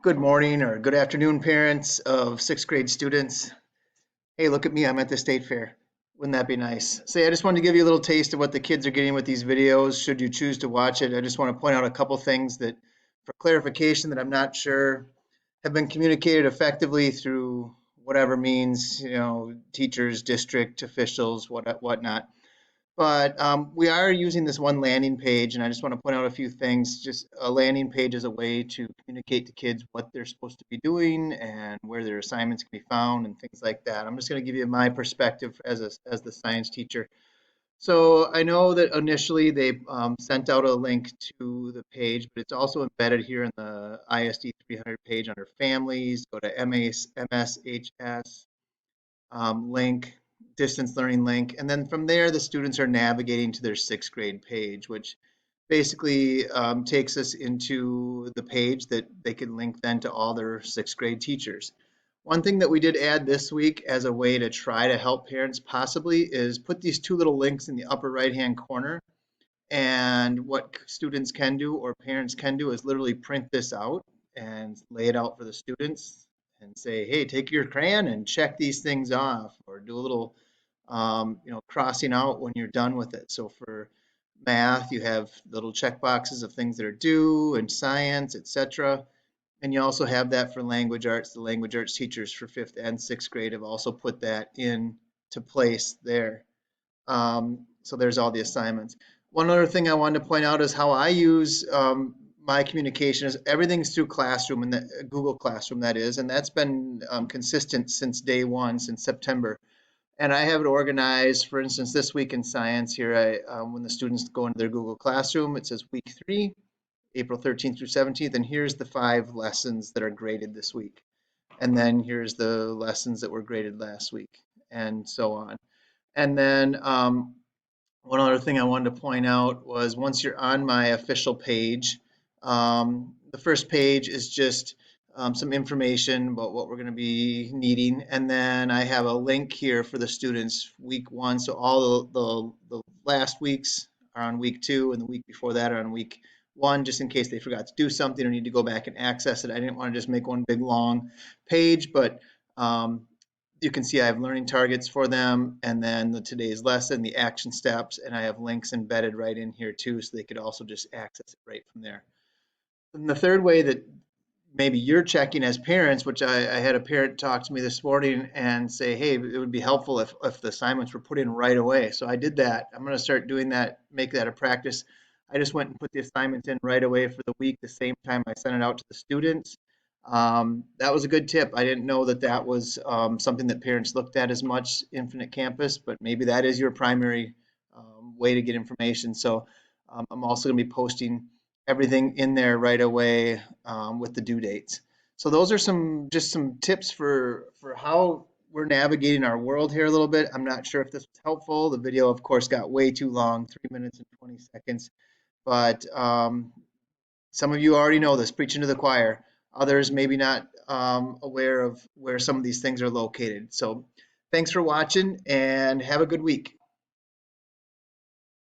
Good morning or good afternoon, parents of sixth grade students. Hey, look at me, I'm at the state fair. Wouldn't that be nice? Say, I just wanted to give you a little taste of what the kids are getting with these videos, should you choose to watch it. I just want to point out a couple things that, for clarification, that I'm not sure have been communicated effectively through whatever means, teachers, district officials, whatnot. But we are using this one landing page, and I just want to point out a few things. Just a landing page is a way to communicate to kids what they're supposed to be doing and where their assignments can be found and things like that. I'm just going to give you my perspective as the science teacher. So I know that initially they sent out a link to the page, but it's also embedded here in the ISD 300 page under families. Go to MSHS link, distance learning link, and then from there the students are navigating to their sixth grade page, which basically takes us into the page that they can link then to all their sixth grade teachers. One thing that we did add this week as a way to try to help parents possibly is put these two little links in the upper right hand corner. And what students can do or parents can do is literally print this out and lay it out for the students and say, hey, take your crayon and check these things off, or do a little, crossing out when you're done with it. So for math, you have little check boxes of things that are due, and science, etc. And you also have that for language arts. The language arts teachers for fifth and sixth grade have also put that into place there. So there's all the assignments. One other thing I wanted to point out is how I use my communication is everything's through Classroom and the Google Classroom, that is, and that's been consistent since day one, since September. And I have it organized. For instance, this week in science here, when the students go into their Google Classroom, it says week 3, April 13th through 17th, and here's the 5 lessons that are graded this week. And then here's the lessons that were graded last week, and so on. And then one other thing I wanted to point out was once you're on my official page, the first page is just some information about what we're going to be needing. And then I have a link here for the students week 1. So all the last weeks are on week 2, and the week before that are on week 1, just in case they forgot to do something or need to go back and access it. I didn't want to just make one big long page, but you can see I have learning targets for them, and then today's lesson, the action steps, and I have links embedded right in here too, so they could also just access it right from there. And the third way that maybe you're checking as parents, which I had a parent talk to me this morning and say, hey, it would be helpful if the assignments were put in right away. So I did that. I'm going to start doing that, make that a practice. I just went and put the assignments in right away for the week, the same time I sent it out to the students. That was a good tip. I didn't know that that was something that parents looked at as much, Infinite Campus, but maybe that is your primary way to get information. So I'm also going to be posting everything in there right away with the due dates. So those are some tips for how we're navigating our world here a little bit. I'm not sure if this was helpful. The video, of course, got way too long, 3 minutes and 20 seconds. But some of you already know this, preaching to the choir. Others maybe not aware of where some of these things are located. So thanks for watching and have a good week.